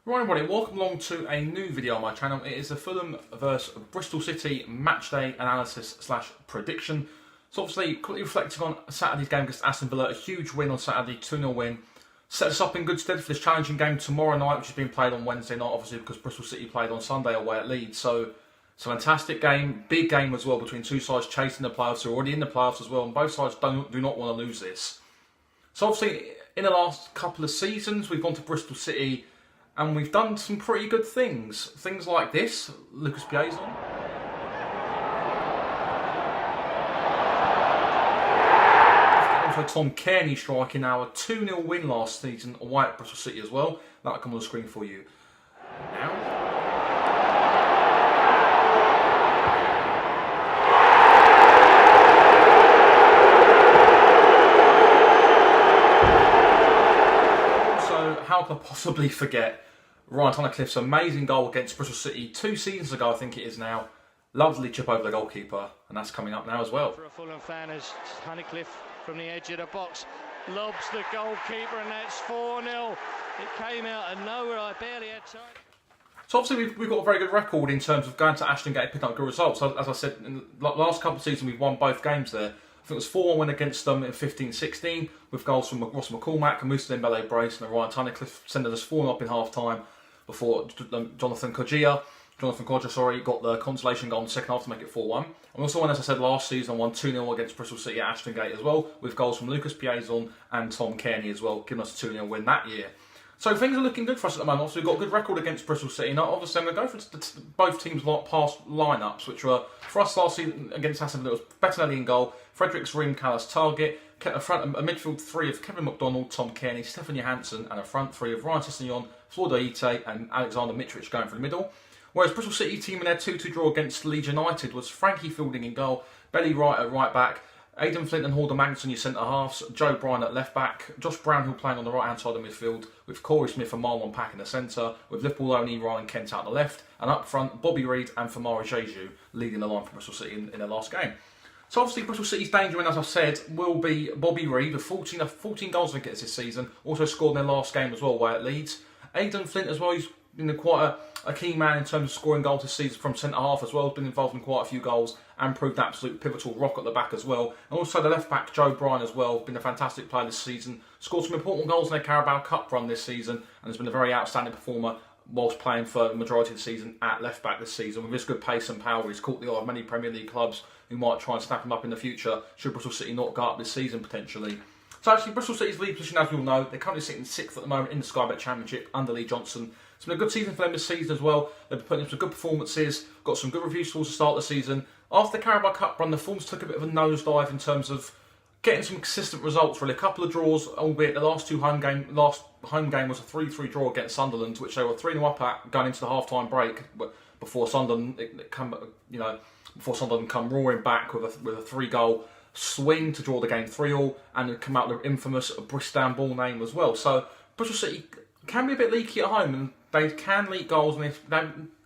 Right everybody, welcome along to a new video on my channel. It is the Fulham vs Bristol City matchday analysis / prediction. So obviously, quickly reflecting on Saturday's game against Aston Villa, a huge win on Saturday, 2-0 win. Set us up in good stead for this challenging game tomorrow night, which is being played on Wednesday night, obviously because Bristol City played on Sunday away at Leeds. So it's a fantastic game, big game as well between two sides chasing the playoffs, who are already in the playoffs as well, and both sides do not want to lose this. So obviously, in the last couple of seasons, we've gone to Bristol City and we've done some pretty good things. Things like this, Lucas Piazon. Also Tom Cairney striking our 2-0 win last season away at Bristol City as well. That'll come on the screen for you now. How could I possibly forget Ryan Tunnicliffe's amazing goal against Bristol City 2 seasons ago, I think it is now. Lovely chip over the goalkeeper, and that's coming up now as well. For a Fulham fan, as Tunnicliffe from the edge of the box lobs the goalkeeper, and that's 4-0. It came out of nowhere, I barely had time. So obviously we've got a very good record in terms of going to Ashton Gate and picking up good results. As I said, in the last couple of seasons we've won both games there. I think it was 4-1 win against them in 15-16 with goals from Ross McCormack and Musa Dembele brace and Ryan Tunnicliffe sending us 4-0 up in half-time before Jonathan Kodjia got the consolation goal in the second half to make it 4-1. And we also won, as I said, last season, won 2-0 against Bristol City at Ashton Gate as well, with goals from Lucas Piazon and Tom Cairney as well, giving us a 2-0 win that year. So things are looking good for us at the moment. Obviously, we've got a good record against Bristol City. Now, obviously, I'm going to go for both teams' past lineups, which were, for us last season against Aston Villa, it was Bettinelli in goal, Fredericks, Ream, Callas, Target, a midfield three of Kevin McDonald, Tom Cairney, Stefan Johansson, and a front three of Ryan Sessegnon, Florida Ite, and Alexander Mitrovic going for the middle. Whereas Bristol City team in their 2-2 draw against Leeds United was Frankie Fielding in goal, Belly Wright at right back, Aidan Flint and Horder Magnuson, your centre halves, Joe Bryan at left back, Josh Brown who playing on the right hand side of the midfield, with Corey Smith and Marlon Pack in the centre, with Liverpool only Ryan Kent out the left, and up front Bobby Reid and Famara Jeju leading the line for Bristol City in their last game. So obviously Bristol City's danger in, as I've said, will be Bobby Reid with 14 goals I think this season, also scored in their last game as well away at Leeds. Aidan Flint as well, he's been quite a key man in terms of scoring goals this season from centre half as well. He's been involved in quite a few goals and proved an absolute pivotal rock at the back as well. And also the left back Joe Bryan as well, been a fantastic player this season. Scored some important goals in their Carabao Cup run this season and has been a very outstanding performer whilst playing for the majority of the season at left back this season. With his good pace and power, he's caught the eye of many Premier League clubs who might try and snap him up in the future should Bristol City not go up this season potentially. So actually Bristol City's league position, as we all know, they're currently sitting 6th at the moment in the Sky Bet Championship under Lee Johnson. It's been a good season for them this season as well. They've been putting in some good performances, got some good reviews towards the start of the season. After the Carabao Cup run, the forms took a bit of a nosedive in terms of getting some consistent results. Really, a couple of draws, albeit the last home game was a 3-3 draw against Sunderland, which they were 3-0 up at going into the half-time break before Sunderland come roaring back with a 3-goal swing to draw the game 3-3 and come out with the infamous Bristol ball name as well. So Bristol City can be a bit leaky at home and they can leak goals, and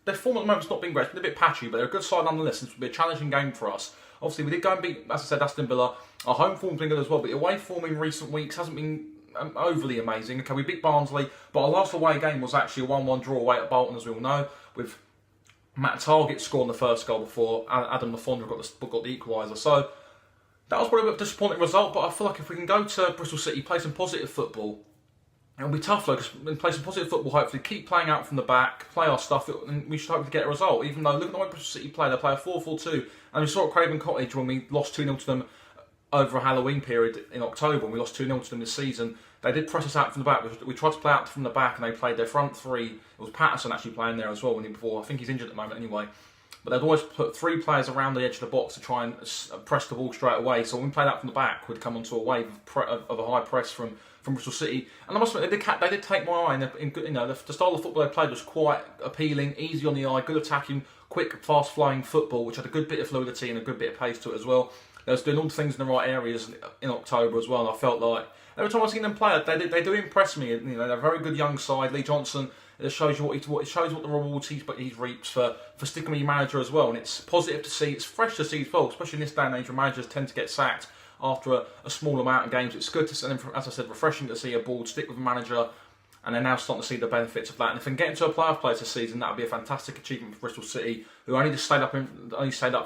their form at the moment's not been great. It's been a bit patchy, but they're a good side nonetheless. This will be a challenging game for us. Obviously, we did go and beat, as I said, Aston Villa. Our home form's been good as well, but the away form in recent weeks hasn't been overly amazing. Okay, we beat Barnsley, but our last away game was actually a 1-1 draw away at Bolton, as we all know, with Matt Target scoring the first goal before Adam Lafondra got the equaliser. So that was probably a bit of a disappointing result, but I feel like if we can go to Bristol City, play some positive football, it'll be tough though, because we play some positive football, hopefully keep playing out from the back, play our stuff, and we should hopefully get a result. Even though, look at the way Bristol City play, they play a 4-4-2, and we saw at Craven Cottage when we lost 2-0 to them over a Halloween period in October, when we lost 2-0 to them this season. They did press us out from the back. We tried to play out from the back, and they played their front three. It was Patterson actually playing there as well before. I think he's injured at the moment anyway. But they'd always put 3 players around the edge of the box to try and press the ball straight away. So when we played out from the back, we'd come onto a wave of a high press from Bristol City. And I must admit, they did take my eye. The style of football they played was quite appealing, easy on the eye, good attacking, quick, fast-flowing football, which had a good bit of fluidity and a good bit of pace to it as well. They was doing all the things in the right areas in October as well, and I felt like every time I see them play, they do impress me. They're a very good young side. Lee Johnson, it shows you what the rewards he reaps for sticking with your manager as well, and it's positive to see. It's fresh to see as well, especially in this day and age where managers tend to get sacked after a small amount of games. It's good to see, and as I said, refreshing to see a board stick with a manager and they're now starting to see the benefits of that. And if they can get into a playoff place this season, that would be a fantastic achievement for Bristol City, who only stayed up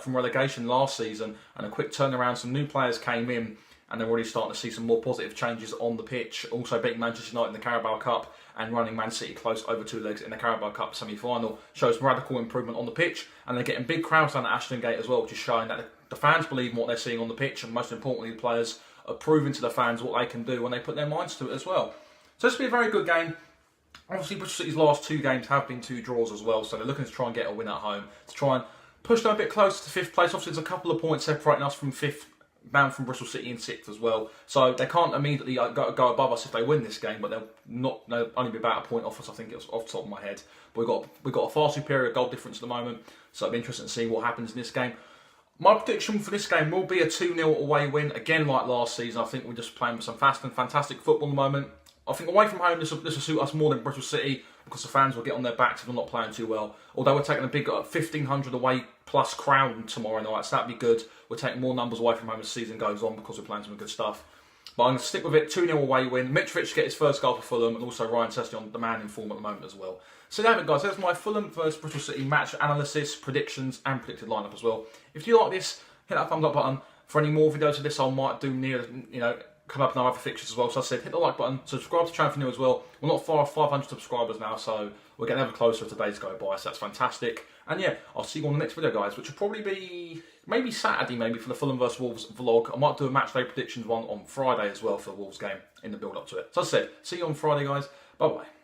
from relegation last season, and a quick turnaround. Some new players came in, and they're already starting to see some more positive changes on the pitch. Also beating Manchester United in the Carabao Cup and running Man City close over 2 legs in the Carabao Cup semi-final shows radical improvement on the pitch, and they're getting big crowds down at Ashton Gate as well, which is showing that the fans believe in what they're seeing on the pitch, and most importantly, the players are proving to the fans what they can do when they put their minds to it as well. So this will be a very good game. Obviously, Bristol City's last 2 games have been 2 draws as well, so they're looking to try and get a win at home to try and push them a bit closer to 5th place. Obviously, there's a couple of points separating us from 5th, down from Bristol City in 6th as well, so they can't immediately go above us if they win this game, but they'll only be about a point off us. I think it's off the top of my head. But we've got a far superior goal difference at the moment, so it'll be interesting to see what happens in this game. My prediction for this game will be a 2-0 away win, again like last season. I think we're just playing some fast and fantastic football at the moment. I think away from home this will suit us more than Bristol City, because the fans will get on their backs if they're not playing too well. Although we're taking a big 1,500 away plus crowd tomorrow night, so that'd be good. We're taking more numbers away from home as the season goes on because we're playing some good stuff. But I'm going to stick with it, 2-0 away win. Mitrovic get his first goal for Fulham, and also Ryan Sessegnon, the man in form at the moment as well. So there we go, guys. There's my Fulham versus Bristol City match analysis, predictions, and predicted lineup as well. If you like this, hit that thumbs up button. For any more videos of this, I might do come up in our other fixtures as well. So I said, hit the like button, subscribe to the channel if you're new as well. We're not far off 500 subscribers now, so we're getting ever closer as the days go by, so that's fantastic. And yeah, I'll see you on the next video, guys, which will probably be maybe Saturday, maybe for the Fulham vs Wolves vlog. I might do a match day predictions one on Friday as well for the Wolves game in the build up to it. So as I said, see you on Friday, guys. Bye bye.